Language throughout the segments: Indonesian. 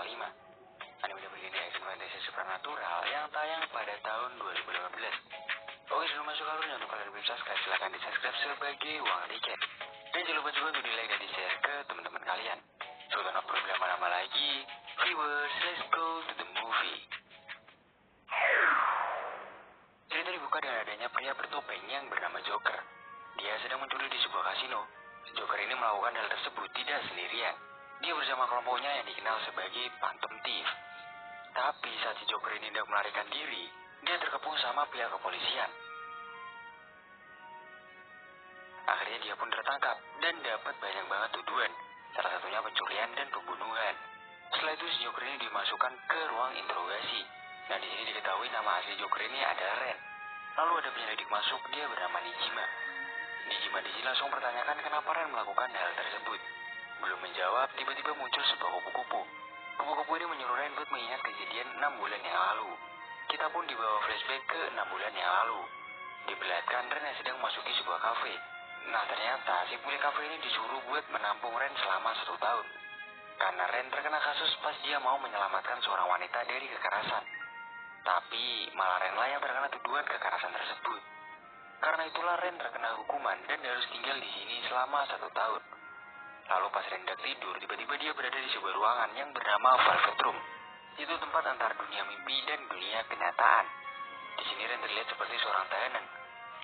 Channel 5. Anime begini action fantasy supernatural yang tayang pada tahun 2015. Oke, sebelum masuk alurnya, untuk kalian belum subscribe, silahkan di subscribe sebagai uang tiket. Dan jangan lupa juga untuk di like dan di share ke teman-teman kalian. So, tanpa berlama-lama lagi, viewers, let's go to the movie. Cerita dibuka dengan adanya pria bertopeng yang bernama Joker. Dia sedang mencuri di sebuah kasino. Joker ini melakukan hal tersebut tidak sendirian. Dia bersama kelompoknya yang dikenal sebagai Phantom Thief. Tapi saat si Joker ini hendak melarikan diri, dia terkepung sama pihak kepolisian. Akhirnya dia pun tertangkap dan dapat banyak banget tuduhan, salah satunya pencurian dan pembunuhan. Setelah itu si Joker ini dimasukkan ke ruang interogasi. Nah, di sini diketahui nama asli Joker ini adalah Ren. Lalu ada penyelidik masuk, dia bernama Nijima. Nijima di sini langsung mempertanyakan kenapa Ren melakukan hal tersebut. Belum menjawab, tiba-tiba muncul sebuah kupu-kupu. Kupu-kupu ini menyuruh Ren buat mengingat kejadian 6 bulan yang lalu. Kita pun dibawa flashback ke 6 bulan yang lalu. Diperlihatkan Ren yang sedang memasuki sebuah kafe. Nah, ternyata si pemilik kafe ini disuruh buat menampung Ren selama 1 tahun. Karena Ren terkena kasus pas dia mau menyelamatkan seorang wanita dari kekerasan. Tapi malah Ren lah yang terkena tuduhan kekerasan tersebut. Karena itulah Ren terkena hukuman dan harus tinggal di sini selama 1 tahun. Lalu pas Ren hendak tidur, tiba-tiba dia berada di sebuah ruangan yang bernama Velvet Room. Itu tempat antara dunia mimpi dan dunia kenyataan. Di sini Ren terlihat seperti seorang tahanan.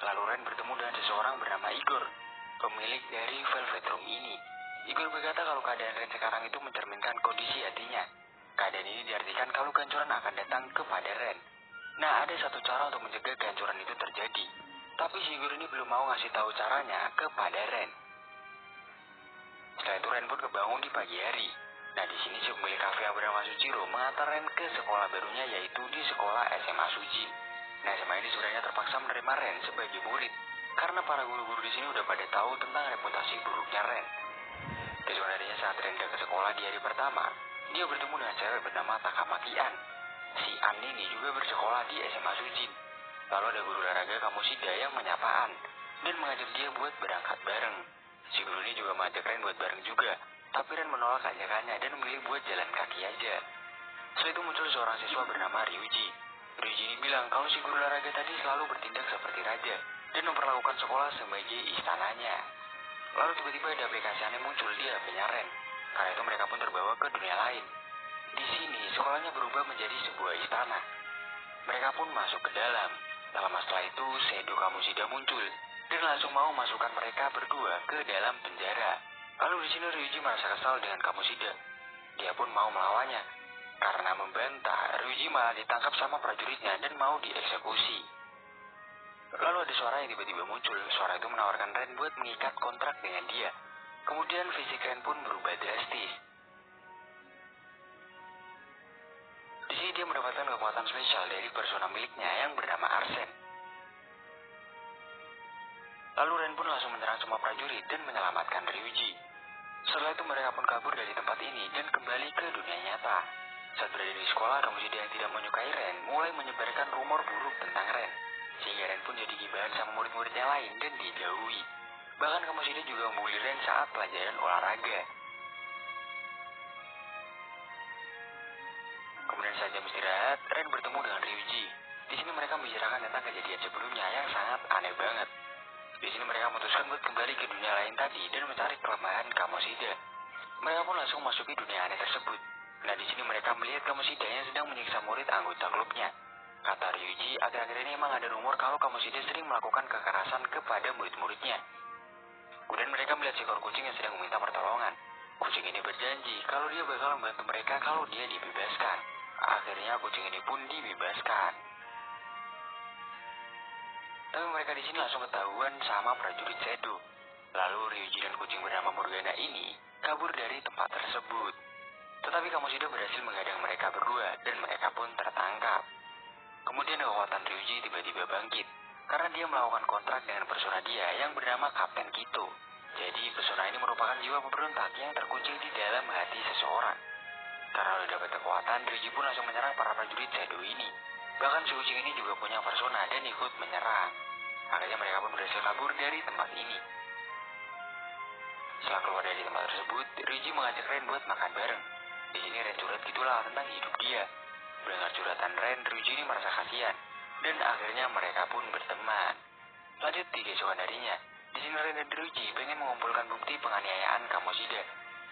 Lalu Ren bertemu dengan seseorang bernama Igor, pemilik dari Velvet Room ini. Igor berkata kalau keadaan Ren sekarang itu mencerminkan kondisi hatinya. Keadaan ini diartikan kalau kehancuran akan datang kepada Ren. Nah, ada satu cara untuk mencegah kehancuran itu terjadi. Tapi si Igor ini belum mau ngasih tahu caranya kepada Ren. Setelah itu Ren pun kebangun di pagi hari. Nah, di sini si pemilik kafe yang bernama Sujiro mengantar Ren ke sekolah barunya, yaitu di sekolah SMA Sujin. Nah, SMA ini sebenarnya terpaksa menerima Ren sebagai murid karena para guru-guru di sini udah pada tahu tentang reputasi buruknya Ren. Kecuali harinya saat Ren datang ke sekolah di hari pertama, dia bertemu dengan cewek bernama Takamaki An. Si An ini juga bersekolah di SMA Sujin. Lalu ada guru olahraga Kamoshida yang menyapa An dan mengajak dia buat berangkat bareng. Si guru ini juga mengajak Ren buat bareng juga, tapi Ren menolak ajakannya dan memilih buat jalan kaki aja. Setelah itu muncul seorang siswa bernama Ryuji. Ryuji ini bilang kalau si guru olahraga tadi selalu bertindak seperti raja dan memperlakukan sekolah sebagai istananya. Lalu tiba-tiba ada aplikasi aneh muncul di HP-nya Ren. Karena itu mereka pun terbawa ke dunia lain. Di sini sekolahnya berubah menjadi sebuah istana. Mereka pun masuk ke dalam. Tak lama setelah itu Seido Kamoshida muncul dan langsung mau masukkan mereka berdua ke dalam penjara. Lalu di sini Ryuji merasa kesal dengan Kamoshida. Dia pun mau melawannya. Karena membantah, Ryuji malah ditangkap sama prajuritnya dan mau dieksekusi. Lalu ada suara yang tiba-tiba muncul. Suara itu menawarkan Ren buat mengikat kontrak dengan dia. Kemudian fisik Ren pun berubah drastis. Di sini dia mendapatkan kekuatan spesial dari persona miliknya yang bernama Arsen. Lalu Ren pun langsung menyerang semua prajurit dan menyelamatkan Ryuji. Setelah itu mereka pun kabur dari tempat ini dan kembali ke dunia nyata. Saat berada di sekolah, Kamoshida yang tidak menyukai Ren mulai menyebarkan rumor buruk tentang Ren. Sehingga Ren pun jadi gibahan sama murid-muridnya lain dan dijauhi. Bahkan Kamoshida juga membuli Ren saat pelajaran olahraga. Kemudian saat jam istirahat, Ren bertemu dengan Ryuji. Di sini mereka membicarakan tentang kejadian sebelumnya yang sangat aneh banget. Di sini mereka memutuskan buat kembali ke dunia lain tadi dan mencari kelemahan Kamoshida. Mereka pun langsung masuki dunia aneh tersebut. Nah, di sini mereka melihat Kamoshida yang sedang menyiksa murid anggota klubnya. Kata Ryuji, akhir-akhir ini emang ada rumor kalau Kamoshida sering melakukan kekerasan kepada murid-muridnya. Kemudian mereka melihat seekor kucing yang sedang meminta pertolongan. Kucing ini berjanji kalau dia bakal membantu mereka kalau dia dibebaskan. Akhirnya kucing ini pun dibebaskan. Tapi mereka di sini langsung ketahuan sama prajurit Seido. Lalu Ryuji dan kucing bernama Morgana ini kabur dari tempat tersebut. Tetapi Kamoshida berhasil menghadang mereka berdua dan mereka pun tertangkap. Kemudian kekuatan Ryuji tiba-tiba bangkit karena dia melakukan kontrak dengan persona dia yang bernama Kapten Kito. Jadi persona ini merupakan jiwa pemberontak yang terkunci di dalam hati seseorang. Karena udah dapat kekuatan, Ryuji pun langsung menyerang para prajurit Seido ini. Bahkan si kucing ini juga punya persona dan ikut menyerang. Akhirnya mereka pun berhasil kabur dari tempat ini. Setelah keluar dari tempat tersebut, Ryuji mengajak Ren buat makan bareng. Di sini Ren curhat gitulah tentang hidup dia. Mendengar curhatan Ren, Ryuji ini merasa kasihan. Dan akhirnya mereka pun berteman. Lanjut di keesokan harinya. Di sini Ren dan Ryuji pengen mengumpulkan bukti penganiayaan Kamoshida.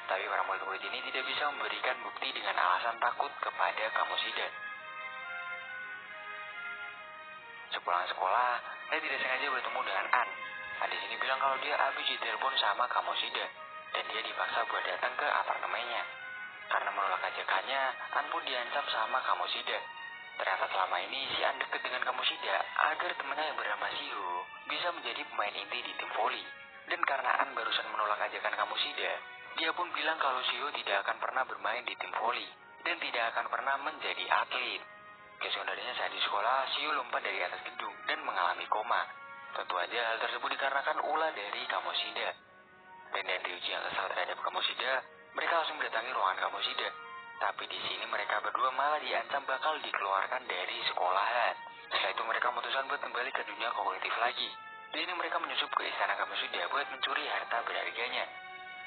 Tapi para murid-murid ini tidak bisa memberikan bukti dengan alasan takut kepada Kamoshida. Sepulang sekolah, Ren tidak sengaja bertemu dengan An. An di sini bilang kalau dia habis ditelepon sama Kamoshida dan dia dipaksa buat datang ke apartemennya. Karena menolak ajakannya, An pun diancam sama Kamoshida. Ternyata selama ini si An dekat dengan Kamoshida agar temannya yang bernama Shio bisa menjadi pemain inti di tim voli. Dan karena An barusan menolak ajakan Kamoshida, dia pun bilang kalau Shio tidak akan pernah bermain di tim voli dan tidak akan pernah menjadi atlet. Keesokan harinya saat di sekolah, Shio lompat dari atas gedung dan mengalami koma. Tentu aja hal tersebut dikarenakan ulah dari Kamoshida. Ren dan Ryuji yang kesal terhadap Kamoshida, mereka langsung mendatangi ruangan Kamoshida. Tapi di sini mereka berdua malah diancam bakal dikeluarkan dari sekolahan. Setelah itu mereka memutuskan buat kembali ke dunia kognitif lagi. Di sini mereka menyusup ke istana Kamoshida buat mencuri harta berharganya.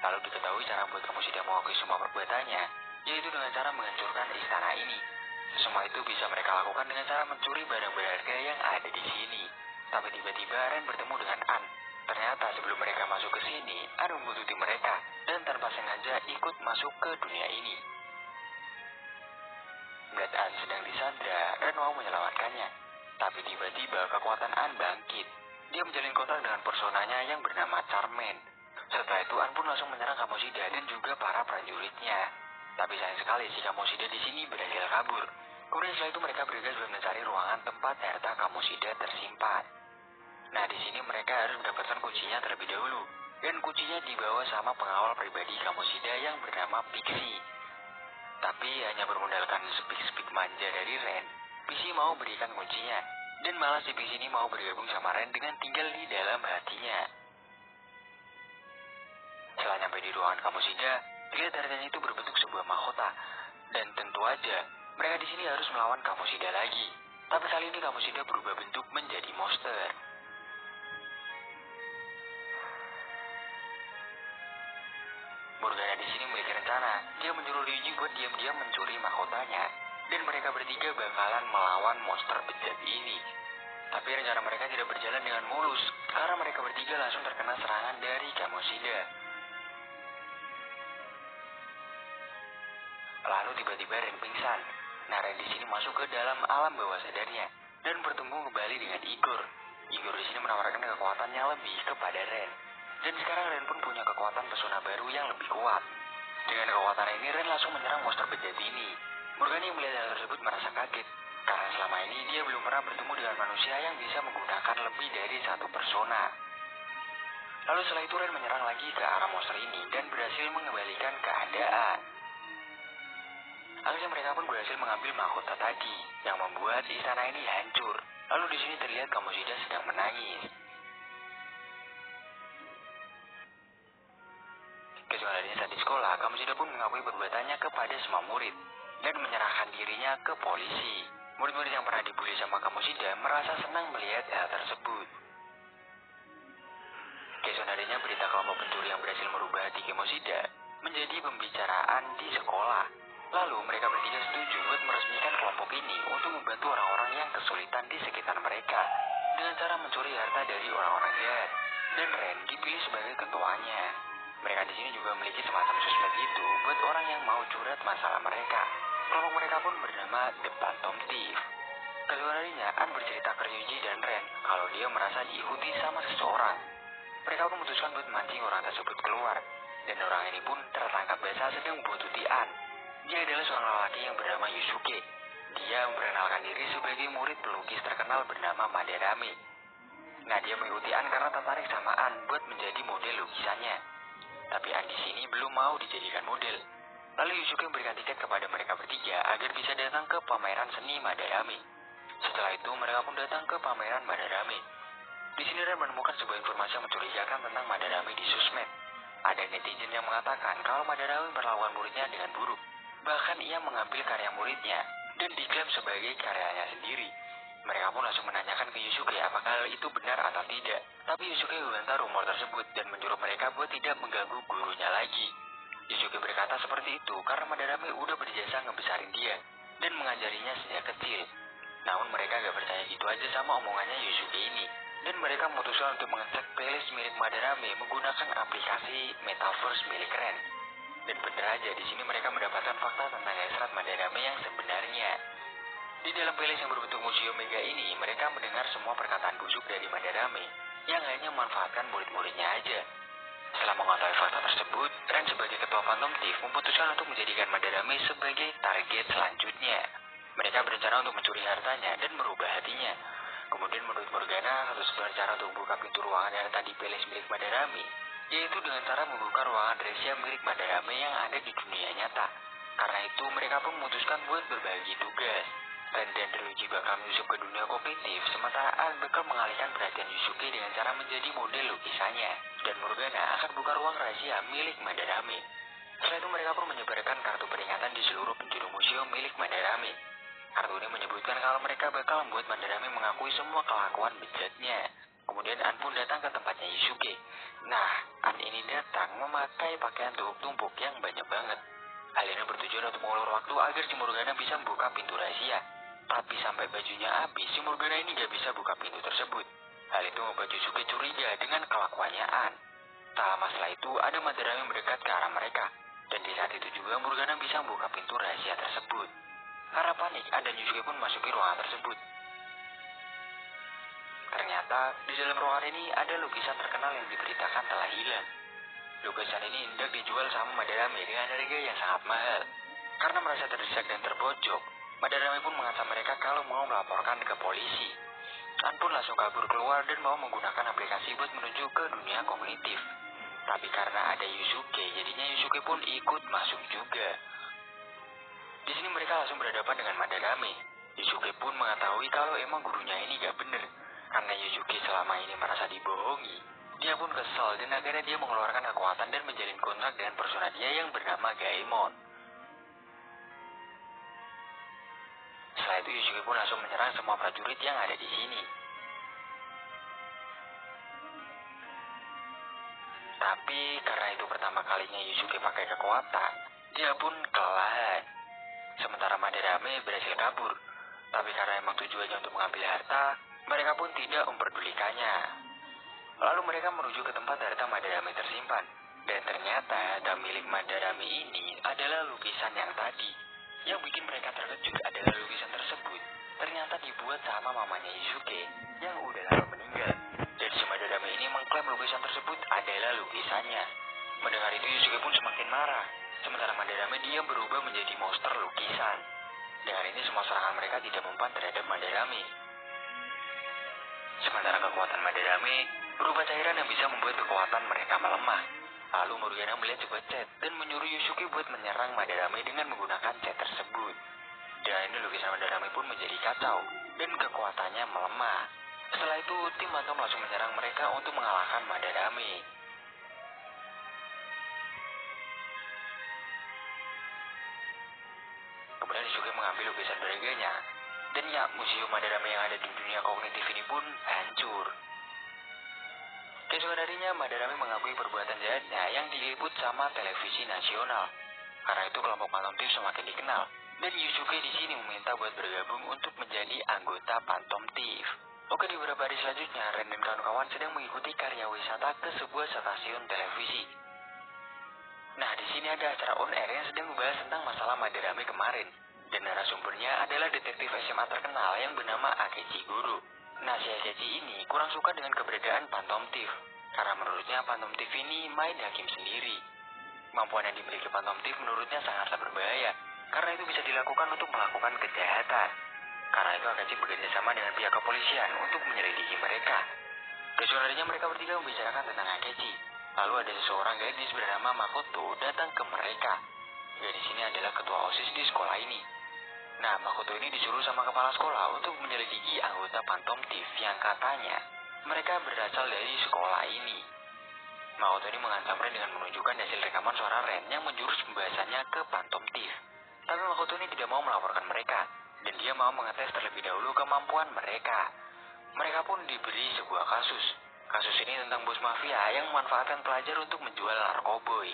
Lalu diketahui cara buat Kamoshida mengakui semua perbuatannya, yaitu dengan cara menghancurkan istana ini. Semua itu bisa mereka lakukan dengan cara mencuri barang berharga yang ada di sini. Tapi tiba-tiba Ren bertemu dengan An. Ternyata sebelum mereka masuk ke sini, An membuntuti mereka dan tanpa sengaja ikut masuk ke dunia ini. Melihat An sedang disandra, Ren mau menyelamatkannya. Tapi tiba-tiba kekuatan An bangkit. Dia menjalin kontrak dengan personanya yang bernama Charmaine. Setelah itu An pun langsung menyerang Kamoshida dan juga para prajuritnya. Tapi sayang sekali si Kamoshida di sini berhasil kabur. Kemudian setelah itu mereka bergegas mencari ruangan tempat harta Kamoshida tersimpan. Nah di sini mereka harus mendapatkan kuncinya terlebih dahulu. Dan kuncinya dibawa sama pengawal pribadi Kamoshida yang bernama Pixie. Tapi hanya bermodalkan speak-speak manja dari Ren, Pixie mau berikan kuncinya. Dan malah si Pixie ini mau bergabung sama Ren dengan tinggal di dalam hatinya. Setelah nyampe di ruangan Kamoshida, dilihat hartanya itu berbentuk sebuah mahkota. Dan tentu aja, mereka di sini harus melawan Kamoshida lagi. Tapi kali ini Kamoshida berubah bentuk menjadi monster. Morgana di sini memiliki rencana. Dia menyuruh Ryuji buat diam-diam mencuri mahkotanya. Dan mereka bertiga bakalan melawan monster bejat ini. Tapi rencana mereka tidak berjalan dengan mulus, karena mereka bertiga langsung terkena serangan dari Kamoshida. Lalu tiba-tiba Ren pingsan. Nah Ren di sini masuk ke dalam alam bawah sadarnya dan bertemu kembali dengan Igor. Igor di sini menawarkan kekuatan yang lebih kepada Ren. Dan sekarang Ren pun punya kekuatan pesona baru yang lebih kuat. Dengan kekuatan ini Ren langsung menyerang monster bejat ini. Morgana yang melihat hal tersebut merasa kaget. Karena selama ini dia belum pernah bertemu dengan manusia yang bisa menggunakan lebih dari satu persona. Lalu setelah itu Ren menyerang lagi ke arah monster ini dan berhasil mengembalikan keadaan. Akhirnya mereka pun berhasil mengambil mahkota tadi yang membuat istana ini hancur. Lalu di sini terlihat Kamoshida sedang menangis. Keesokan harinya saat di sekolah, Kamoshida pun mengakui perbuatannya kepada semua murid dan menyerahkan dirinya ke polisi. Murid-murid yang pernah dibully sama Kamoshida merasa senang melihat hal tersebut. Keesokan harinya berita kelompok pencuri yang berhasil merubah hati Kamoshida menjadi pembicaraan di sekolah. Lalu mereka bertiga setuju buat meresmikan kelompok ini untuk membantu orang-orang yang kesulitan di sekitar mereka dengan cara mencuri harta dari orang-orang jahat. Dan Ren dipilih sebagai ketuanya. Mereka di sini juga memiliki semacam sosmed itu buat orang yang mau curhat masalah mereka. Kelompok mereka pun bernama The Phantom Thief. Keesokan harinya An bercerita ke Ryuji dan Ren kalau dia merasa diikuti sama seseorang. Mereka pun memutuskan buat mancing orang tersebut keluar. Dan orang ini pun tertangkap basah sedang membuntuti An. Dia adalah seorang lelaki yang bernama Yusuke. Dia memperkenalkan diri sebagai murid pelukis terkenal bernama Madarame. Nah dia mengikuti An karena tertarik sama An buat menjadi model lukisannya. Tapi An di sini belum mau dijadikan model. Lalu Yusuke memberikan tiket kepada mereka bertiga agar bisa datang ke pameran seni Madarame. Setelah itu mereka pun datang ke pameran Madarame. Di sini Ren menemukan sebuah informasi yang mencurigakan tentang Madarame di sosmed. Ada netizen yang mengatakan kalau Madarame memperlakukan muridnya dengan buruk. Bahkan ia mengambil karya muridnya dan diklaim sebagai karyanya sendiri. Mereka pun langsung menanyakan ke Yusuke apakah hal itu benar atau tidak. Tapi Yusuke membantah rumor tersebut dan menyuruh mereka buat tidak mengganggu gurunya lagi. Yusuke berkata seperti itu karena Madarame udah berjasa ngebesarin dia dan mengajarinya sejak kecil. Namun mereka gak percaya gitu aja sama omongannya Yusuke ini, dan mereka memutuskan untuk mengecek playlist milik Madarame menggunakan aplikasi Metaverse milik Ren. Dan bener aja, di sini mereka mendapatkan fakta tentang hasrat Madarame yang sebenarnya. Di dalam playlist yang berbentuk museum mega ini, mereka mendengar semua perkataan busuk dari Madarame yang hanya memanfaatkan murid-muridnya aja. Setelah mengetahui fakta tersebut, Ren sebagai ketua Phantom Thief memutuskan untuk menjadikan Madarame sebagai target selanjutnya. Mereka berencana untuk mencuri hartanya dan merubah hatinya. Kemudian menurut Morgana, satu-satunya cara untuk membuka pintu ruangan harta di playlist milik Madarame, yaitu dengan cara membuka ruangan rahasia milik Madarame yang ada di dunia nyata. Karena itu, mereka pun memutuskan buat berbagi tugas. Ren dan Ryuji bakal menyusup ke dunia kognitif, sementara An bakal mengalihkan perhatian Yusuke dengan cara menjadi model lukisannya. Dan Morgana akan buka ruang rahasia milik Madarame. Setelah itu mereka pun menyebarkan kartu peringatan di seluruh penjuru museum milik Madarame. Kartu ini menyebutkan kalau mereka bakal membuat Madarame mengakui semua kelakuan bejatnya. Kemudian An pun datang ke tempatnya Yusuke. Nah, An ini datang memakai pakaian tumpuk-tumpuk yang banyak banget. Hal ini bertujuan untuk mengulur waktu agar si Morgana bisa membuka pintu rahasia. Tapi sampai bajunya habis, si Morgana ini gak bisa buka pintu tersebut. Hal itu membuat Yusuke curiga dengan kelakuannya An. Tak lama setelah itu, ada Madarame mendekat ke arah mereka. Dan di saat itu juga Morgana bisa membuka pintu rahasia tersebut. Karena panik, An dan Yusuke pun masuki ruangan tersebut. Ternyata, di dalam ruangan ini ada lukisan terkenal yang diberitakan telah hilang. Lukisan ini hendak dijual sama Madarame dengan harga yang sangat mahal. Karena merasa terdesak dan terpojok, Madarame pun mengancam mereka kalau mau melaporkan ke polisi. An pun langsung kabur keluar dan mau menggunakan aplikasi buat menuju ke dunia kognitif. Tapi karena ada Yusuke, jadinya Yusuke pun ikut masuk juga. Di sini mereka langsung berhadapan dengan Madarame. Yusuke pun mengetahui kalau emang gurunya ini gak bener. Karena Yusuke selama ini merasa dibohongi. Dia pun kesal dan akhirnya dia mengeluarkan kekuatan dan menjalin kontrak dengan persona dia yang bernama Gaemon. Setelah itu Yusuke pun langsung menyerang semua prajurit yang ada di sini. Tapi karena itu pertama kalinya Yusuke pakai kekuatan, dia pun kelelahan. Sementara Madarame berhasil kabur. Tapi karena emang tujuannya untuk mengambil harta, mereka pun tidak memperdulikannya. Lalu mereka menuju ke tempat harta Madarame tersimpan. Dan ternyata harta milik Madarame ini adalah lukisan yang tadi. Yang bikin mereka terkejut adalah lukisan tersebut ternyata dibuat sama mamanya Yusuke yang udah lama meninggal. Dan si Madarame ini mengklaim lukisan tersebut adalah lukisannya. Mendengar itu Yusuke pun semakin marah. Sementara Madarame dia berubah menjadi monster lukisan. Dengan ini semua serangan mereka tidak mempan terhadap Madarame. Sementara kekuatan Madarame berubah cairan yang bisa membuat kekuatan mereka melemah. Lalu Morgana melihat sebuah chat dan menyuruh Yusuke buat menyerang Madarame dengan menggunakan chat tersebut. Dengan ini lukisan Madarame pun menjadi kacau dan kekuatannya melemah. Setelah itu tim Phantom langsung menyerang mereka untuk mengalahkan Madarame. Kemudian Yusuke mengambil lukisan berharganya. Dan ya, museum Madarame yang ada di dunia kognitif ini pun hancur. Keesokan harinya, Madarame mengakui perbuatan jahatnya yang diliput sama televisi nasional. Karena itu kelompok Phantom Thief semakin dikenal. Dan Yusuke di sini meminta buat bergabung untuk menjadi anggota Phantom Thief. Oke, di beberapa hari selanjutnya, Ren dan kawan-kawan sedang mengikuti karya wisata ke sebuah stasiun televisi. Nah, di sini ada acara on air yang sedang membahas tentang masalah Madarame kemarin. Dan narasumbernya adalah detektif SMA terkenal yang bernama Akechi Guru. Nah, si Akechi ini kurang suka dengan keberadaan Phantom Thief. Karena menurutnya Phantom Thief ini main hakim sendiri. Kemampuan yang dimiliki Phantom Thief menurutnya sangatlah berbahaya. Karena itu bisa dilakukan untuk melakukan kejahatan. Karena itu Akechi bekerja sama dengan pihak kepolisian untuk menyelidiki mereka. Kesudahannya mereka bertiga membicarakan tentang Akechi. Lalu ada seseorang gadis bernama Makoto datang ke mereka. Gadis ini adalah ketua OSIS di sekolah ini. Nah, Makoto ini disuruh sama kepala sekolah untuk menyelidiki anggota Phantom Thief yang katanya mereka berasal dari sekolah ini. Makoto ini mengancam Ren dengan menunjukkan hasil rekaman suara Ren yang menjurus pembahasannya ke Phantom Thief. Tapi Makoto ini tidak mau melaporkan mereka, dan dia mau mengetes terlebih dahulu kemampuan mereka. Mereka pun diberi sebuah kasus. Kasus ini tentang bos mafia yang memanfaatkan pelajar untuk menjual narkoboy.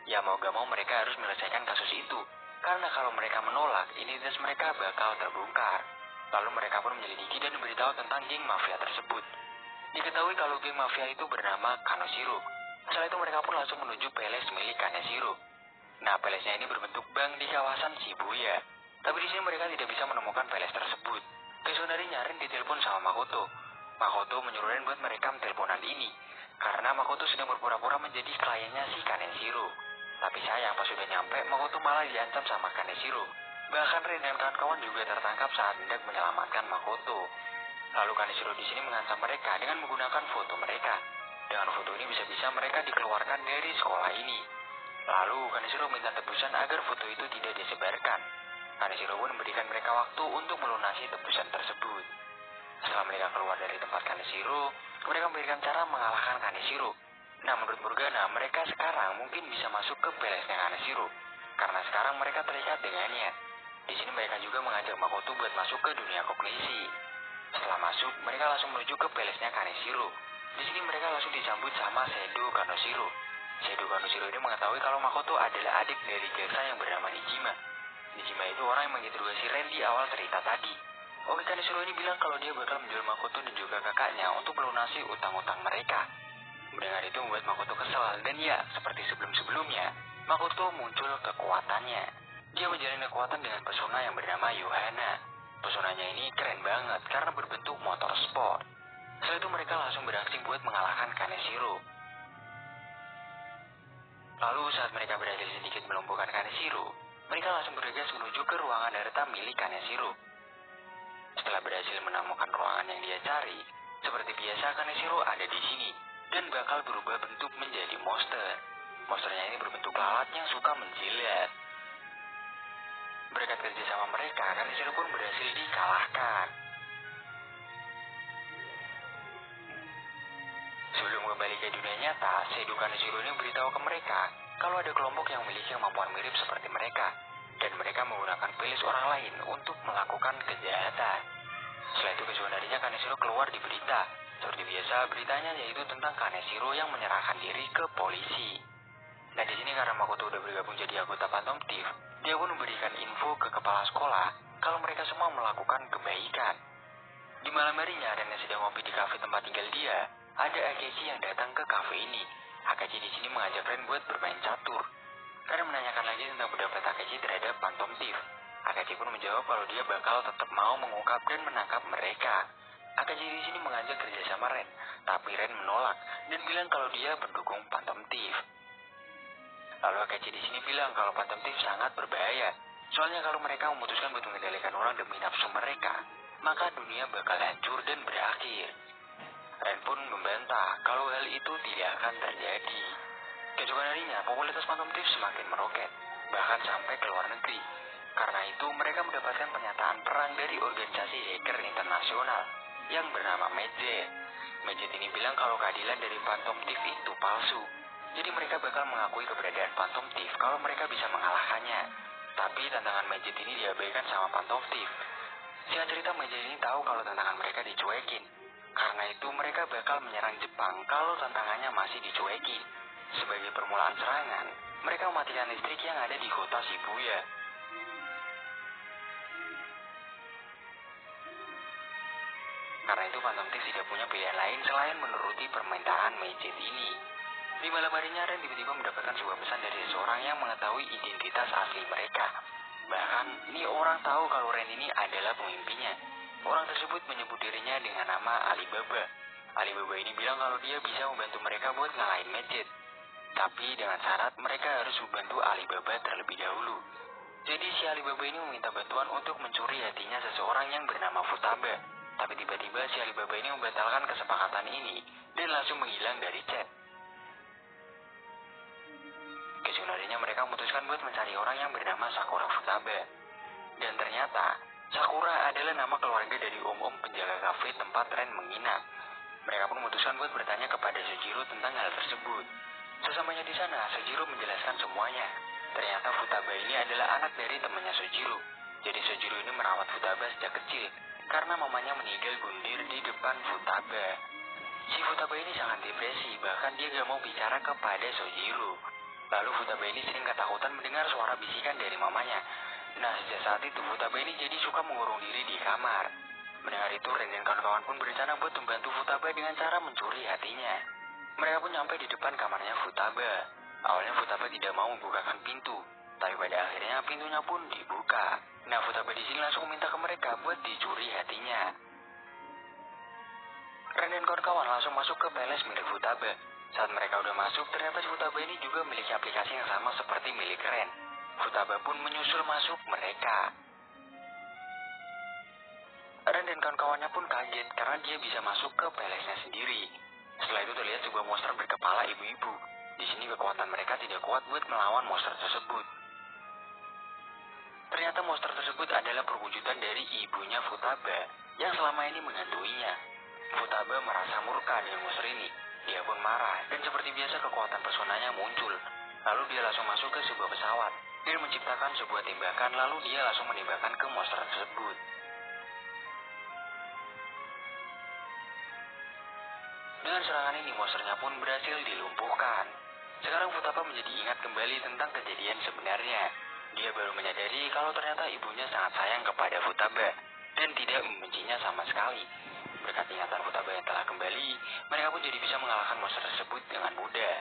Ya mau gak mau mereka harus menyelesaikan kasus itu. Karena kalau mereka menolak, identitas mereka bakal terbongkar. Lalu mereka pun menyelidiki dan memberitahu tentang geng mafia tersebut. Diketahui kalau geng mafia itu bernama Kaneshiro. Setelah itu mereka pun langsung menuju peles milik Kaneshiro. Nah, pelesnya ini berbentuk bank di kawasan Shibuya. Tapi di sini mereka tidak bisa menemukan peles tersebut. Kesunarinya Ren ditelepon sama Makoto. Makoto menyuruh Ren buat merekam teleponan ini. Karena Makoto sedang berpura-pura menjadi kliennya si Kaneshiro. Tapi sayang pas sudah nyampe, Makoto malah diancam sama Kaneshiro. Bahkan Ren dan kawan-kawan juga tertangkap saat hendak menyelamatkan Makoto. Lalu Kaneshiro di sini mengancam mereka dengan menggunakan foto mereka. Dengan foto ini bisa-bisa mereka dikeluarkan dari sekolah ini. Lalu Kaneshiro minta tebusan agar foto itu tidak disebarkan. Kaneshiro pun memberikan mereka waktu untuk melunasi tebusan tersebut. Setelah mereka keluar dari tempat Kaneshiro, mereka memberikan cara mengalahkan Kaneshiro. Nah, menurut Morgana, mereka sekarang mungkin bisa masuk ke pelesnya Kaneshiro. Karena sekarang mereka terlihat dengannya. Di sini mereka juga mengajak Makoto buat masuk ke dunia kognisi. Setelah masuk, mereka langsung menuju ke pelesnya Kaneshiro. Di sini mereka langsung disambut sama Sedo Kaneshiro. Sedo Kaneshiro ini mengetahui kalau Makoto adalah adik dari jaksa yang bernama Nijima. Nijima itu orang yang menginterogasi Ren di awal cerita tadi. Oke, Kaneshiro ini bilang kalau dia bakal menjual Makoto dan juga kakaknya untuk melunasi utang-utang mereka. Mendengar itu membuat Makoto kesal, dan ya, seperti sebelum-sebelumnya, Makoto muncul kekuatannya. Dia menjalin kekuatan dengan pesona yang bernama Yohana. Pesonanya ini keren banget karena berbentuk motor sport. Setelah itu mereka langsung beraksi buat mengalahkan Kaneshiro. Lalu saat mereka berhasil sedikit melumpuhkan Kaneshiro, mereka langsung bergegas menuju ke ruangan harta milik Kaneshiro. Setelah berhasil menemukan ruangan yang dia cari, seperti biasa Kaneshiro ada di sini dan bakal berubah bentuk menjadi monster. Monsternya ini berbentuk lalat yang suka menjilat. Berkat kerjasama mereka, Kaneshiro pun berhasil dikalahkan. Sebelum kembali ke dunia nyata, Sedo Kaneshiro ini beritahu ke mereka kalau ada kelompok yang memiliki kemampuan mirip seperti mereka, dan mereka menggunakan pelis orang lain untuk melakukan kejahatan. Setelah itu kesukaan harinya Kaneshiro keluar di berita. Seperti biasa, beritanya yaitu tentang Kaneshiro yang menyerahkan diri ke polisi. Nah, di sini karena Makoto udah bergabung jadi anggota Phantom Thief, dia pun memberikan info ke kepala sekolah kalau mereka semua melakukan kebaikan. Di malam harinya, Ren yang sedang ngopi di kafe tempat tinggal dia, ada Akechi yang datang ke kafe ini. Akechi di sini mengajak Ren buat bermain catur. Ren menanyakan lagi tentang pendapat Akechi terhadap Phantom Thief. Akechi pun menjawab kalau dia bakal tetap mau mengungkap dan menangkap mereka. Akechi di sini mengajak kerja sama Ren, tapi Ren menolak dan bilang kalau dia pendukung Phantom Thief. Lalu Akechi di sini bilang kalau Phantom Thief sangat berbahaya. Soalnya kalau mereka memutuskan untuk mengendalikan orang demi nafsu mereka, maka dunia bakal hancur dan berakhir. Ren pun membantah kalau hal itu tidak akan terjadi. Keesokan harinya, popularitas Phantom Thief semakin meroket, bahkan sampai ke luar negeri. Karena itu, mereka mendapatkan pernyataan perang dari organisasi hacker internasional yang bernama Medjet. Medjet ini bilang kalau keadilan dari Phantom Thief itu palsu. Jadi mereka bakal mengakui keberadaan Phantom Thief kalau mereka bisa mengalahkannya. Tapi tantangan Medjet ini diabaikan sama Phantom Thief. Singkat cerita, Medjet ini tahu kalau tantangan mereka dicuekin. Karena itu mereka bakal menyerang Jepang kalau tantangannya masih dicuekin. Sebagai permulaan serangan, mereka mematikan listrik yang ada di kota Shibuya. Karena itu Phantom Thief tidak punya pilihan lain selain menuruti permintaan Medjet ini. Di malam harinya, Ren tiba-tiba mendapatkan sebuah pesan dari seseorang yang mengetahui identitas asli mereka. Bahkan, ini orang tahu kalau Ren ini adalah pemimpinnya. Orang tersebut menyebut dirinya dengan nama Alibaba. Alibaba ini bilang kalau dia bisa membantu mereka buat ngalahin Medjet. Tapi dengan syarat mereka harus membantu Alibaba terlebih dahulu. Jadi si Alibaba ini meminta bantuan untuk mencuri hatinya seseorang yang bernama Futaba. Tapi tiba-tiba si Alibaba ini membatalkan kesepakatan ini dan langsung menghilang dari chat. Kesunarinya mereka memutuskan buat mencari orang yang bernama Sakura Futaba. Dan ternyata Sakura adalah nama keluarga dari om-om penjaga kafe tempat Ren menginap. Mereka pun memutuskan buat bertanya kepada Sojiro tentang hal tersebut. Sesamanya di sana, Sojiro menjelaskan semuanya. Ternyata Futaba ini adalah anak dari temannya Sojiro. Jadi Sojiro ini merawat Futaba sejak kecil karena mamanya meninggal bunuh di depan Futaba. Si Futaba ini sangat depresi, bahkan dia gak mau bicara kepada Sojiro. Lalu Futaba ini sering ketakutan mendengar suara bisikan dari mamanya. Nah, sejak saat itu Futaba ini jadi suka mengurung diri di kamar. Mendengar itu, Ren dan kawan-kawan pun berencana buat membantu Futaba dengan cara mencuri hatinya. Mereka pun sampai di depan kamarnya Futaba. Awalnya Futaba tidak mau membukakan pintu, tapi pada akhirnya pintunya pun dibuka. Nah, Futaba di sini langsung minta ke mereka buat dicuri hatinya. Ren dan kawan-kawan langsung masuk ke palace milik Futaba. Saat mereka udah masuk, ternyata Futaba ini juga memiliki aplikasi yang sama seperti milik Ren. Futaba pun menyusul masuk mereka. Ren dan kawan-kawannya pun kaget karena dia bisa masuk ke palace-nya sendiri. Setelah itu terlihat sebuah monster berkepala ibu-ibu. Di sini kekuatan mereka tidak kuat buat melawan monster tersebut. Ternyata monster tersebut adalah perwujudan dari ibunya Futaba yang selama ini menghantui-nya. Futaba merasa murka dengan monster ini. Dia pun marah dan seperti biasa kekuatan personanya muncul. Lalu dia langsung masuk ke sebuah pesawat dan menciptakan sebuah tembakan, lalu dia langsung menembakkan ke monster tersebut. Dengan serangan ini, monsternya pun berhasil dilumpuhkan. Sekarang Futaba menjadi ingat kembali tentang kejadian sebenarnya. Dia baru menyadari kalau ternyata ibunya sangat sayang kepada Futaba dan tidak membencinya sama sekali. Berkat ingatan Futaba yang telah kembali, mereka pun jadi bisa mengalahkan monster tersebut dengan mudah.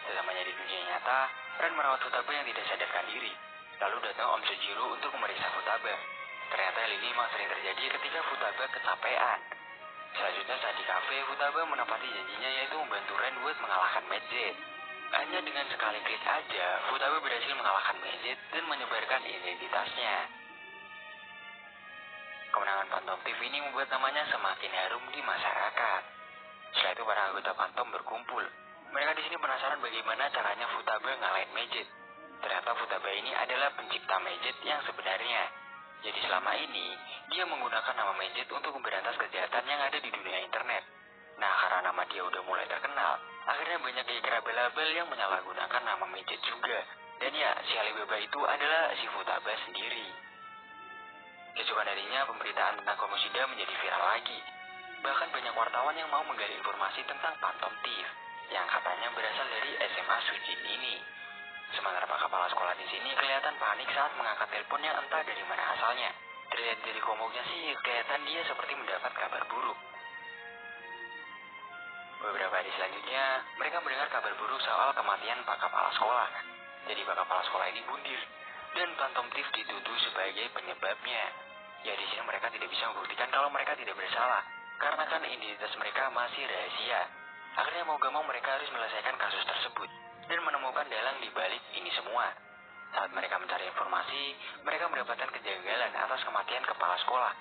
Sesamanya di dunia nyata, Ren merawat Futaba yang tidak sadarkan diri. Lalu datang Om Sojiro untuk memeriksa Futaba. Ternyata hal ini memang sering terjadi ketika Futaba kecapean. Selanjutnya saat di kafe, Futaba menepati janjinya yaitu membantu Ren buat mengalahkan Medjet. Hanya dengan sekali klik aja, Futaba berhasil mengalahkan Medjet dan menyebarkan identitasnya. Kemenangan Phantom Thief ini membuat namanya semakin harum di masyarakat. Setelah itu para anggota Phantom berkumpul. Mereka di sini penasaran bagaimana caranya Futaba ngalahin Medjet. Ternyata Futaba ini adalah pencipta Medjet yang sebenarnya. Jadi selama ini, dia menggunakan nama Medjet untuk memberantas kejahatan yang ada di dunia internet. Nah, karena nama dia udah mulai terkenal, akhirnya banyak hacker abal-abal yang menyalahgunakan nama Medjet juga. Dan ya, si Alibaba itu adalah si Futaba sendiri. Keesokan harinya, pemberitaan tentang Kamoshida menjadi viral lagi. Bahkan banyak wartawan yang mau menggali informasi tentang Phantom Thief, yang katanya berasal dari SMA Sujin ini. Sementara pak kepala sekolah di sini kelihatan panik saat mengangkat telepon yang entah dari mana asalnya. Terlihat dari komuknya sih, kelihatan dia seperti mendapat kabar buruk. Beberapa hari selanjutnya, mereka mendengar kabar buruk soal kematian pak kepala sekolah. Jadi pak kepala sekolah ini bundir, dan Phantom Thief dituduh sebagai penyebabnya. Ya di sini mereka tidak bisa membuktikan kalau mereka tidak bersalah, karena kan identitas mereka masih rahasia. Akhirnya mau gak mau mereka harus menyelesaikan kasus tersebut dan menemukan dalang di balik ini semua. Saat mereka mencari informasi, mereka mendapatkan kejanggalan atas kematian kepala sekolah.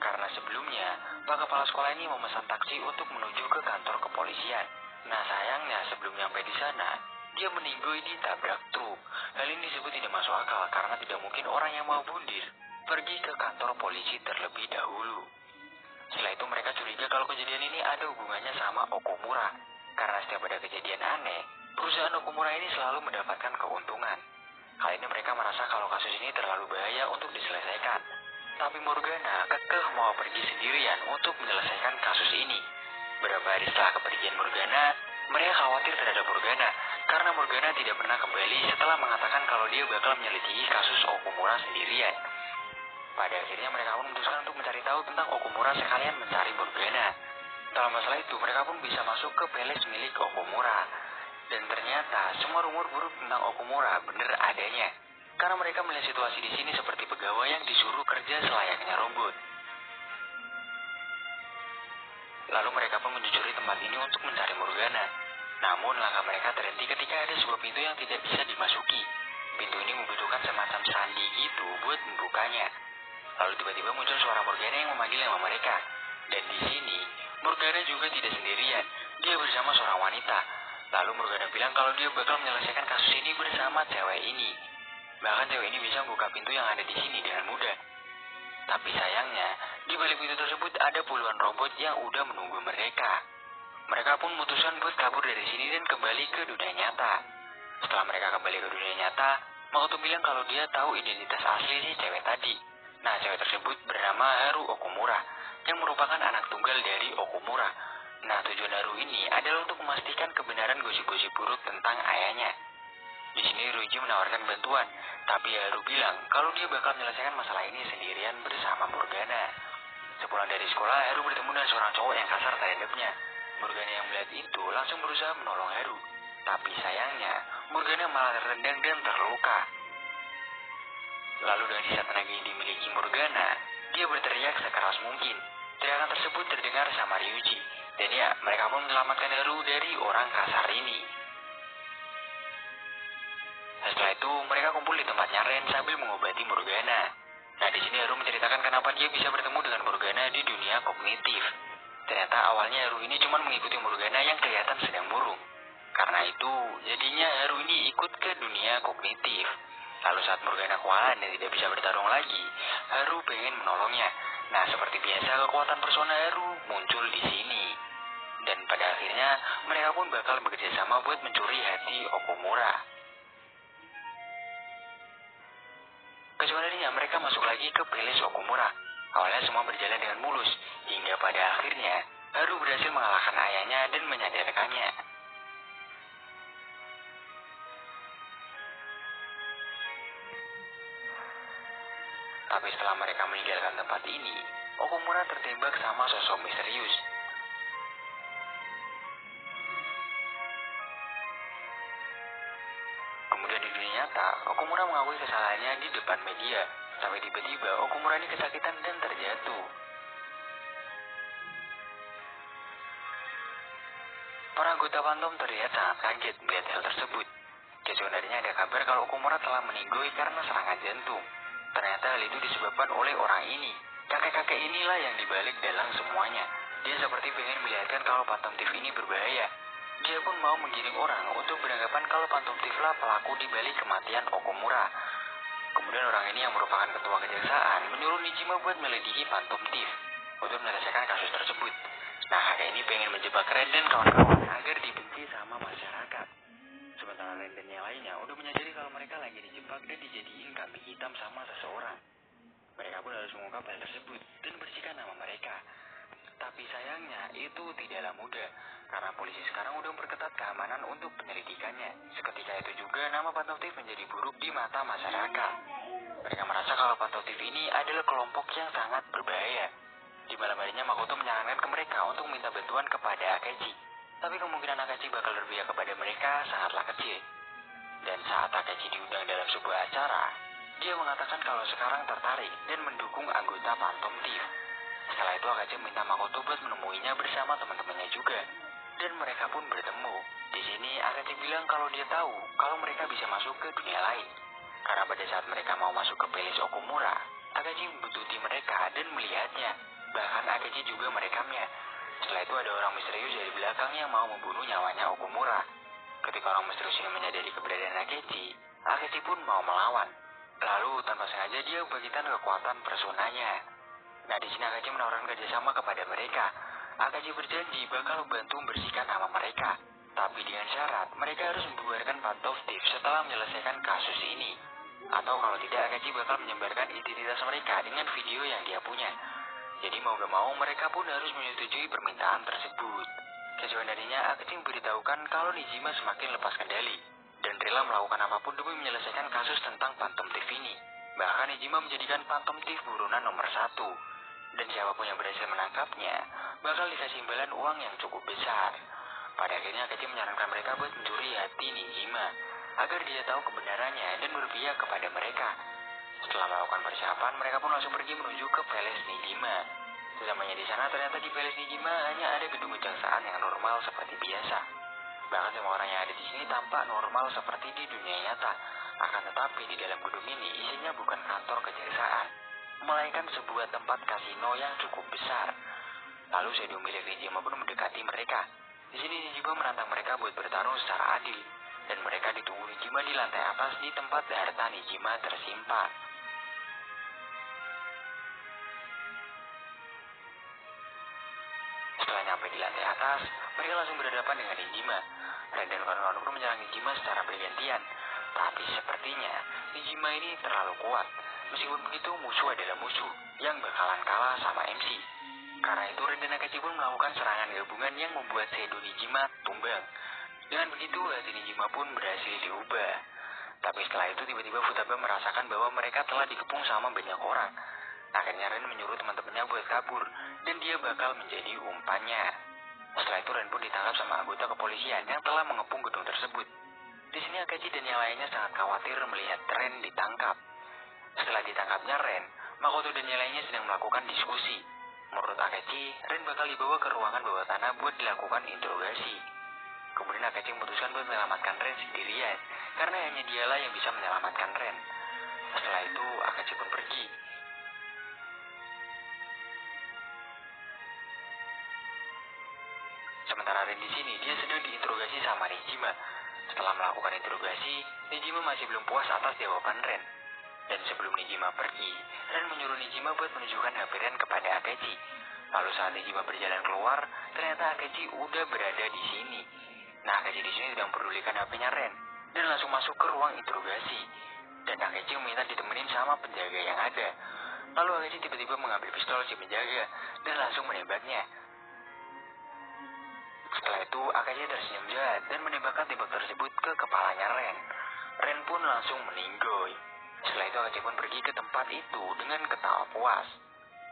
Karena sebelumnya, pak kepala sekolah ini memesan taksi untuk menuju ke kantor kepolisian. Nah sayangnya sebelum nyampe di sana, dia meninggal ditabrak truk. Hal ini disebut tidak masuk akal karena tidak mungkin orang yang mau bundir pergi ke kantor polisi terlebih dahulu. Setelah itu mereka curiga kalau kejadian ini ada hubungannya sama Okumura. Karena setiap ada kejadian aneh, perusahaan Okumura ini selalu mendapatkan keuntungan. Kali ini mereka merasa kalau kasus ini terlalu bahaya untuk diselesaikan. Tapi Morgana kekeh mau pergi sendirian untuk menyelesaikan kasus ini. Beberapa hari setelah kepergian Morgana, mereka khawatir terhadap Morgana karena Morgana tidak pernah kembali setelah mengatakan kalau dia bakal menyelidiki kasus Okumura sendirian. Pada akhirnya mereka pun memutuskan untuk mencari tahu tentang Okumura sekalian mencari Morgana. Dalam masalah itu mereka pun bisa masuk ke palace milik Okumura. Dan ternyata semua rumor buruk tentang Okumura benar adanya. Karena mereka melihat situasi di sini seperti pegawai yang disuruh kerja selayaknya robot. Lalu mereka pun menyusuri tempat ini untuk mencari Morgana. Namun langkah mereka terhenti ketika ada sebuah pintu yang tidak bisa dimasuki. Pintu ini membutuhkan semacam sandi gitu buat membukanya. Lalu tiba-tiba muncul suara Morgana yang memanggil nama mereka. Dan di sini, Morgana juga tidak sendirian. Dia bersama seorang wanita. Lalu Morgana bilang kalau dia bakal menyelesaikan kasus ini bersama cewek ini. Bahkan cewek ini bisa membuka pintu yang ada di sini dengan mudah. Tapi sayangnya, di balik pintu tersebut ada puluhan robot yang udah menunggu mereka. Mereka pun memutuskan buat kabur dari sini dan kembali ke dunia nyata. Setelah mereka kembali ke dunia nyata, Makoto bilang kalau dia tahu identitas asli si cewek tadi. Nah, cewek tersebut bernama Haru Okumura, yang merupakan anak tunggal dari Okumura. Nah, tujuan Haru ini adalah untuk memastikan kebenaran gosip-gosip buruk tentang ayahnya. Di sini Ryuji menawarkan bantuan, tapi Haru bilang kalau dia bakal menyelesaikan masalah ini sendirian bersama Morgana. Sepulang dari sekolah, Haru bertemu dengan seorang cowok yang kasar terhadapnya. Morgana yang melihat itu langsung berusaha menolong Haru. Tapi sayangnya, Morgana malah tertendang dan terluka. Lalu dengan sisa tenaga yang dimiliki Morgana, dia berteriak sekeras mungkin. Teriakan tersebut terdengar sama Ryuji. Dan ya, mereka pun menyelamatkan Haru dari orang kasar ini. Setelah itu, mereka kumpul di tempatnya Ren sambil mengobati Morgana. Nah, di sini Haru menceritakan kenapa dia bisa bertemu dengan Morgana di dunia kognitif. Ternyata awalnya Haru ini cuma mengikuti Morgana yang kelihatan sedang murung. Karena itu, jadinya Haru ini ikut ke dunia kognitif. Lalu saat Morgana kewalahan dan tidak bisa bertarung lagi, Haru pengen menolongnya. Nah, seperti biasa kekuatan persona Haru muncul di sini. Dan pada akhirnya, mereka pun bakal bekerja sama buat mencuri hati Okumura. Kecuali mereka masuk lagi ke Palace Okumura. Awalnya semua berjalan dengan mulus, hingga pada akhirnya Haru berhasil mengalahkan ayahnya dan menyadarkannya. Tapi setelah mereka meninggalkan tempat ini, Okumura tertembak sama sosok misterius. Kemudian di dunia nyata, Okumura mengakui kesalahannya di depan media. Sampai tiba-tiba Okumura ini kesakitan dan terjatuh. Para anggota Phantom terlihat sangat kaget melihat hal tersebut. Sebenarnya ada kabar kalau Okumura telah meninggoy karena serangan jantung. Ternyata hal itu disebabkan oleh orang ini. Kakek-kakek inilah yang dibalik dalam semuanya. Dia seperti ingin melihatkan kalau Phantom Thief ini berbahaya. Dia pun mau menggiring orang untuk beranggapan kalau Phantom Thief lah pelaku dibalik kematian Okumura. Kemudian orang ini yang merupakan ketua kejaksaan menyuruh Nijima buat melediki Phantom Thief untuk menyelesaikan kasus tersebut. Nah, kakek ini pengen menjebak Ren dan kawan-kawan agar dibenci sama masyarakat. Sementara Ren dan yang lainnya udah menyadari kalau mereka lagi dijebak dan dijadiin kambing hitam sama seseorang. Mereka pun harus mengungkap hal tersebut dan bersihkan nama mereka. Tapi sayangnya itu tidaklah mudah, karena polisi sekarang udah memperketat keamanan untuk penyelidikannya. Seketika itu juga nama Phantom Thief menjadi buruk di mata masyarakat. Mereka merasa kalau Phantom Thief ini adalah kelompok yang sangat berbahaya. Di malam harinya Makoto menyarankan ke mereka untuk minta bantuan kepada Akechi. Tapi kemungkinan Akechi bakal berpihak kepada mereka sangatlah kecil. Dan saat Akechi diundang dalam sebuah acara, dia mengatakan kalau sekarang tertarik dan mendukung anggota Phantom Thief. Setelah itu Akechi minta Makoto buat menemuinya bersama teman-temannya juga. Dan mereka pun bertemu. Di sini Akechi bilang kalau dia tahu kalau mereka bisa masuk ke dunia lain. Karena pada saat mereka mau masuk ke Palace Okumura, Akechi membutuhkan mereka dan melihatnya. Bahkan Akechi juga merekamnya. Setelah itu ada orang misterius dari belakang yang mau membunuh nyawanya Okumura. Ketika orang misterius ini menyadari keberadaan Akechi, Akechi pun mau melawan. Lalu tanpa sengaja dia membagikan kekuatan personanya. Nah, di sini Akechi menawarkan kerjasama kepada mereka. Akechi berjanji bakal bantu membersihkan nama mereka. Tapi dengan syarat, mereka harus membubarkan Phantom Thief setelah menyelesaikan kasus ini. Atau kalau tidak, Akechi bakal menyebarkan identitas mereka dengan video yang dia punya. Jadi mau gak mau, mereka pun harus menyetujui permintaan tersebut. Kecuali darinya, Akechi memberitahukan kalau Nijima semakin lepas kendali dan rela melakukan apapun demi menyelesaikan kasus tentang Phantom Thief ini. Bahkan Nijima menjadikan Phantom Thief buronan nomor 1. Dan siapapun yang berhasil menangkapnya bakal dikasih imbalan uang yang cukup besar. Pada akhirnya Akechi menyarankan mereka buat mencuri hati Nijima agar dia tahu kebenarannya dan berpihak kepada mereka. Setelah melakukan persiapan, mereka pun langsung pergi menuju ke Palace Nijima. Sesamanya di sana, ternyata di Palace Nijima hanya ada gedung kejaksaan yang normal seperti biasa. Bahkan semua orang yang ada di sini tampak normal seperti di dunia nyata. Akan tetapi di dalam gedung ini isinya bukan kantor kejaksaan, melainkan sebuah tempat kasino yang cukup besar. Lalu Shadow milik Nijima pun mendekati mereka. Di sini Nijima menantang mereka buat bertarung secara adil, dan mereka ditunggu Nijima di lantai atas di tempat harta Nijima tersimpan. Setelah nyampe di lantai atas, mereka langsung berhadapan dengan Nijima. Ren dan kawan-kawan pun menyerang Nijima secara bergantian. Tapi sepertinya Nijima ini terlalu kuat. Meskipun begitu, musuh adalah musuh yang bakalan kalah sama MC. Karena itu Ren dan Akechi pun melakukan serangan gabungan yang membuat Shadow Nijima tumbang. Dengan begitu, hati Nijima pun berhasil diubah. Tapi setelah itu tiba-tiba Futaba merasakan bahwa mereka telah dikepung sama banyak orang. Akhirnya Ren menyuruh teman-temannya buat kabur, dan dia bakal menjadi umpannya. Setelah itu Ren pun ditangkap sama anggota kepolisian yang telah mengepung gedung tersebut. Di sini Akechi dan yang lainnya sangat khawatir melihat Ren ditangkap. Setelah ditangkapnya Ren, Makoto dan yang lainnya sedang melakukan diskusi. Menurut Akechi, Ren bakal dibawa ke ruangan bawah tanah buat dilakukan interogasi. Kemudian Akechi memutuskan buat menyelamatkan Ren sendirian, karena hanya dialah yang bisa menyelamatkan Ren. Setelah itu Akechi pun pergi. Sementara Ren di sini, dia sedang diinterogasi sama Nijima. Setelah melakukan interogasi, Nijima masih belum puas atas jawaban Ren. Dan sebelum Nijima pergi, Ren menyuruh Nijima buat menunjukkan HP Ren kepada Akechi. Lalu saat Nijima berjalan keluar, ternyata Akechi udah berada di sini. Nah, Akechi di sini sedang mempedulikan HP-nya Ren dan langsung masuk ke ruang interogasi. Dan Akechi meminta ditemenin sama penjaga yang ada. Lalu Akechi tiba-tiba mengambil pistol si penjaga dan langsung menembaknya. Setelah itu, Akechi tersenyum jahat dan menembakkan tembak tersebut ke kepalanya Ren. Ren pun langsung meninggoy. Setelah itu, Akechi pun pergi ke tempat itu dengan ketawa puas.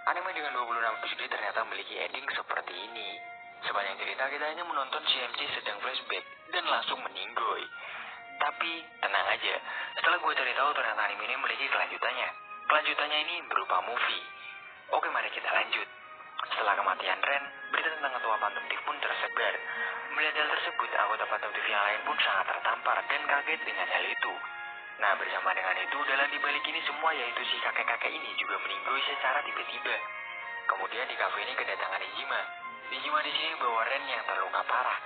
Anime dengan 26 episode ternyata memiliki ending seperti ini. Sepanjang cerita, kita hanya menonton si MC sedang flashback dan langsung meninggoy. Tapi, tenang aja, setelah gue cari tahu ternyata anime ini memiliki kelanjutannya. Kelanjutannya ini berupa movie. Oke, mari kita lanjut. Setelah kematian Ren, berita tentang ketua Phantom Thief pun tersebar. Melihat hal tersebut, anggota Phantom Thief yang lain pun sangat tertampar dan kaget dengan hal itu. Nah, bersama dengan itu, dalam dibalik ini semua yaitu si kakek-kakek ini juga meninggoy secara tiba-tiba. Kemudian di kafe ini kedatangan Nijima. Nijima di sini bawa Ren yang terluka parah.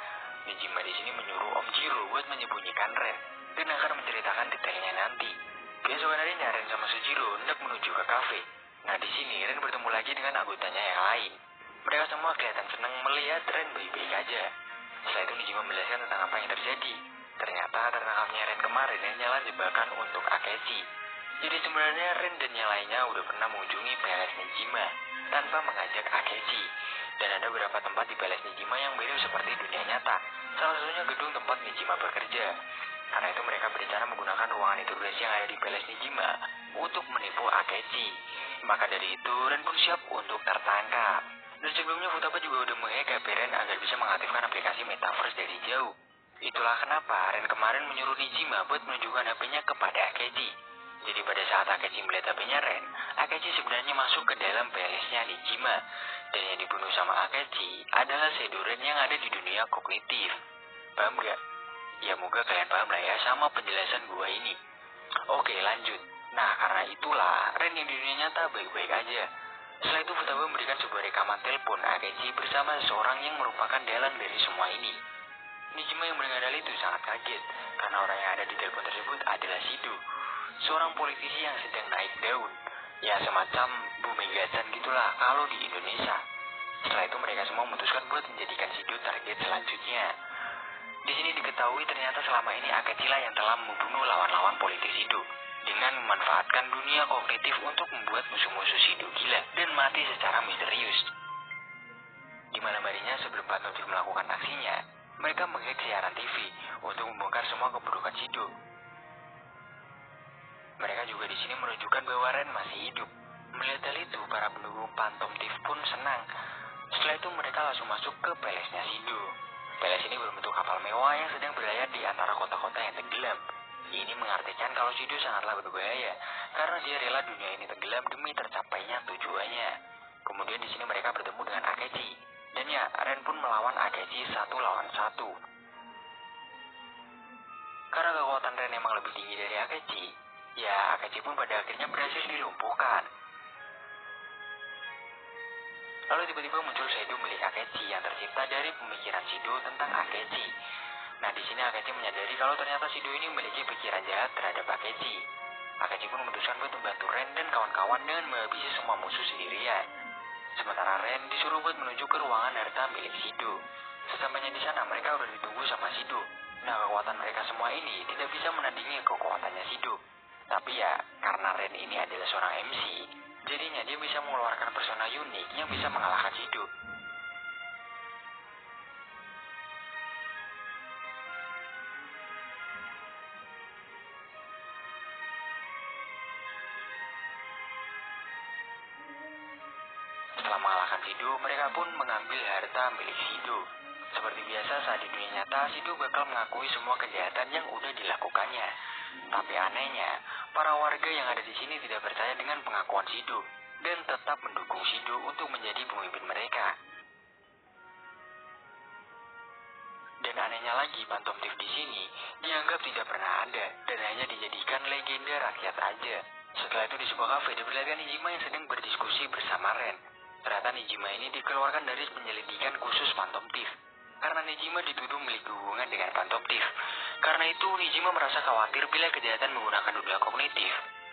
Nijima di sini menyuruh Om Jiro buat menyembunyikan Ren dan akan menceritakan detailnya nanti. Keesokan harinya Ren sama Sujiro hendak menuju ke kafe. Nah, di sini Ren bertemu lagi dengan anggotanya yang lain. Mereka semua kelihatan senang melihat Ren baik-baik aja. Setelah itu Nijima menjelaskan tentang apa yang terjadi. Ternyata tertangkapnya Ren kemarin hanyalah jebakan untuk Akechi. Jadi sebenarnya Ren dan yang lainnya udah pernah mengunjungi Palace Nijima tanpa mengajak Akechi. Dan ada beberapa tempat di Palace Nijima yang mirip seperti dunia nyata. Salah satunya gedung tempat Nijima bekerja. Karena itu mereka berencana menggunakan ruangan interogasi yang ada di Palace Nijima untuk menipu Akechi. Maka dari itu Ren pun siap untuk tertangkap. Dan sebelumnya Futaba juga udah menghack HP Ren agar bisa mengaktifkan aplikasi Metaverse dari jauh. Itulah kenapa Ren kemarin menyuruh Nijima buat menunjukkan HP-nya kepada Akechi. Jadi pada saat Akechi melihat HP-nya Ren, Akechi sebenarnya masuk ke dalam palace-nya Nijima. Dan yang dibunuh sama Akechi adalah Shadow Ren yang ada di dunia kognitif. Paham gak? Ya moga kalian paham lah ya sama penjelasan gua ini. Oke, lanjut. Nah, karena itulah Ren yang di dunia nyata baik-baik aja. Setelah itu Futaba memberikan sebuah rekaman telepon Akechi bersama seseorang yang merupakan dalang dari semua ini. Nijima yang mendengar hal itu sangat kaget karena orang yang ada di telepon tersebut adalah Shido, seorang politisi yang sedang naik daun. Ya semacam Bumegasan gitulah kalau di Indonesia. Setelah itu mereka semua memutuskan buat menjadikan Shido target selanjutnya. Di sini diketahui ternyata selama ini Akechi lah yang telah membunuh lawan-lawan politik Shido dengan memanfaatkan dunia kognitif untuk membuat musuh-musuh Shido gila dan mati secara misterius. Di malam harinya sebelum Phantom Thief melakukan aksinya, mereka menghack siaran TV untuk membongkar semua keburukan Shido. Mereka juga di sini menunjukkan bahwa Ren masih hidup. Melihat hal itu, para pendukung Phantom Thief pun senang. Setelah itu mereka langsung masuk ke palace-nya Shido. Palace ini berbentuk kapal mewah yang sedang berlayar di antara kota-kota yang tenggelam. Ini mengartikan kalau Shido sangatlah berbahaya karena dia rela dunia ini tenggelam demi tercapainya tujuannya. Kemudian di sini mereka bertemu dengan Akechi. Dan ya, Ren pun melawan Akechi 1 lawan 1. Karena kekuatan Ren emang lebih tinggi dari Akechi, ya Akechi pun pada akhirnya berhasil dilumpuhkan. Lalu tiba-tiba muncul Shadow milik Akechi yang tercipta dari pemikiran Shido tentang Akechi. Nah, di sini Akechi menyadari kalau ternyata Shido ini memiliki pikiran jahat terhadap Akechi. Akechi pun memutuskan buat membantu Ren dan kawan-kawan dengan menghabisi semua musuh sendirian. Sementara Ren disuruh buat menuju ke ruangan harta milik Shido. Sesampainya di sana mereka udah ditunggu sama Shido. Nah, kekuatan mereka semua ini tidak bisa menandingi kekuatannya Shido. Tapi ya, karena Ren ini adalah seorang MC, jadinya dia bisa mengeluarkan persona unik yang bisa mengalahkan Shido. setelah mengalahkan Shido, mereka pun mengambil harta milik Shido. Seperti biasa saat di dunia nyata, Shido bakal mengakui semua kejahatan yang udah dilakukannya. Tapi anehnya, para warga yang ada di sini tidak percaya dengan pengakuan Shido dan tetap mendukung Shido untuk menjadi pemimpin mereka. Dan anehnya lagi, Phantom Thief di sini dianggap tidak pernah ada dan hanya dijadikan legenda rakyat aja. Setelah itu di sebuah kafe diperlihatkan Nijima yang sedang berdiskusi bersama Ren. Ternyata Nijima ini dikeluarkan dari penyelidikan khusus Phantom Thief karena Nijima dituduh memiliki hubungan dengan Phantom Thief. Karena itu Nijima merasa khawatir bila kejahatan menggunakan dunia kognitif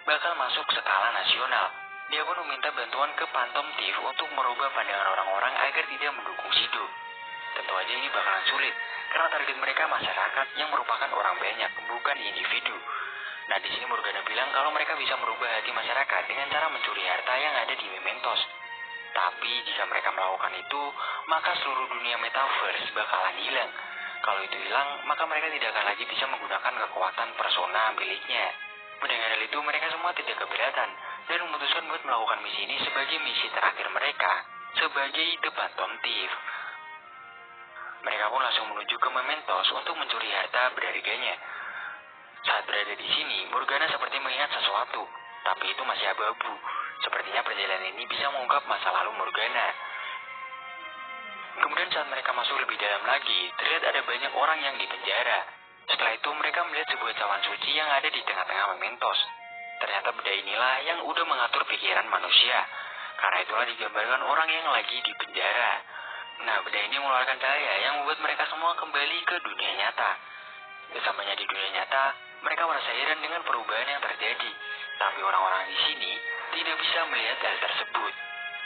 bakal masuk skala nasional. Dia pun meminta bantuan ke Phantom Thief untuk merubah pandangan orang-orang agar tidak mendukung Shido. Tentu aja ini bakalan sulit karena target mereka masyarakat yang merupakan orang banyak, bukan individu. Nah, di sini Morgana bilang kalau mereka bisa merubah hati masyarakat dengan cara mencuri harta yang ada di Mementos. Tapi jika mereka melakukan itu, maka seluruh dunia metaverse bakalan hilang. Kalau itu hilang, maka mereka tidak akan lagi bisa menggunakan kekuatan persona miliknya. Mendengar hal itu, mereka semua tidak keberatan dan memutuskan buat melakukan misi ini sebagai misi terakhir mereka sebagai The Phantom Thief. Mereka pun langsung menuju ke Mementos untuk mencuri harta berharganya. Saat berada di sini, Morgana seperti mengingat sesuatu, tapi itu masih abu-abu. Sepertinya perjalanan ini bisa mengungkap masa lalu Morgana. Kemudian saat mereka masuk lebih dalam lagi, terlihat ada banyak orang yang dipenjara. Setelah itu mereka melihat sebuah cawan suci yang ada di tengah-tengah Mementos. Ternyata benda inilah yang udah mengatur pikiran manusia. Karena itulah digambarkan orang yang lagi dipenjara. Nah, benda ini mengeluarkan cahaya yang membuat mereka semua kembali ke dunia nyata. Sesampainya di dunia nyata, mereka merasa heran dengan perubahan yang terjadi. Tapi orang-orang di sini tidak bisa melihat hal tersebut.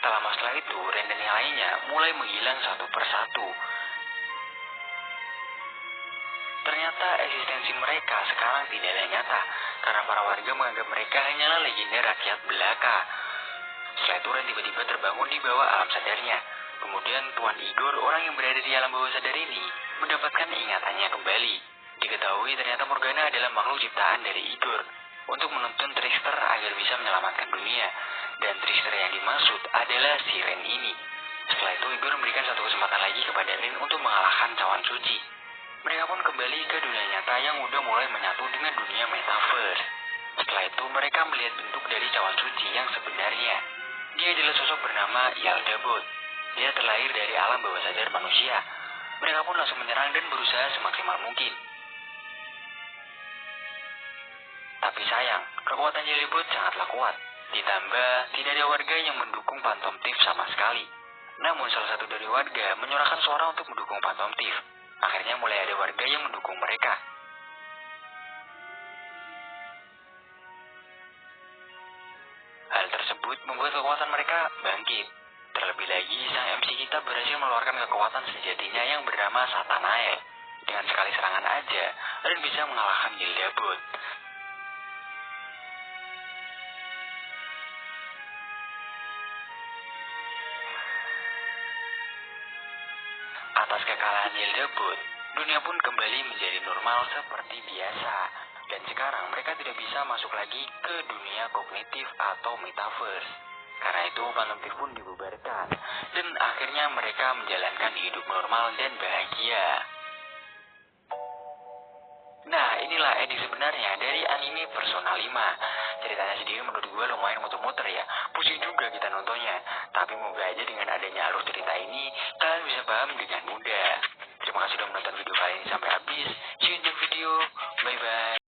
Tak lama setelah itu, Ren dan yang lainnya mulai menghilang satu persatu. Ternyata eksistensi mereka sekarang tidaklah nyata, karena para warga menganggap mereka hanyalah legenda rakyat belaka. Setelah itu Ren tiba-tiba terbangun di bawah alam sadarnya. Kemudian Tuan Igor, orang yang berada di alam bawah sadar ini, mendapatkan ingatannya kembali. Diketahui ternyata Morgana adalah makhluk ciptaan dari Igor untuk menuntun Trickster agar bisa menyelamatkan dunia. Dan Trickster yang dimaksud adalah si Ren ini. Setelah itu Igor memberikan satu kesempatan lagi kepada Ren untuk mengalahkan cawan suci. Mereka pun kembali ke dunia nyata yang udah mulai menyatu dengan dunia metaverse. Setelah itu mereka melihat bentuk dari cawan suci yang sebenarnya. Dia adalah sosok bernama Yaldabot. Dia terlahir dari alam bawah sadar manusia. Mereka pun langsung menyerang dan berusaha semaksimal mungkin. Tapi sayang, kekuatan Yaldabot sangatlah kuat. Ditambah, tidak ada warga yang mendukung Phantom Thief sama sekali. Namun salah satu dari warga menyuarakan suara untuk mendukung Phantom Thief. Akhirnya mulai ada warga yang mendukung mereka. Hal tersebut membuat kekuatan mereka bangkit. Terlebih lagi, sang MC kita berhasil mengeluarkan kekuatan sejatinya yang bernama Satanael. Dengan sekali serangan aja, Ren bisa mengalahkan Yaldabot. Atas kekalahan Yaldabot, dunia pun kembali menjadi normal seperti biasa. Dan sekarang mereka tidak bisa masuk lagi ke dunia kognitif atau metaverse. Karena itu Phantom Thief pun dibubarkan. Dan akhirnya mereka menjalankan hidup normal dan bahagia. Nah, inilah ending sebenarnya dari anime Persona 5. Ceritanya sendiri menurut gue lumayan muter-muter ya. Pusing juga kita nontonnya. Tapi moga aja dengan adanya alur cerita ini, kalian bisa paham dengan mudah. Terima kasih sudah menonton video kali ini sampai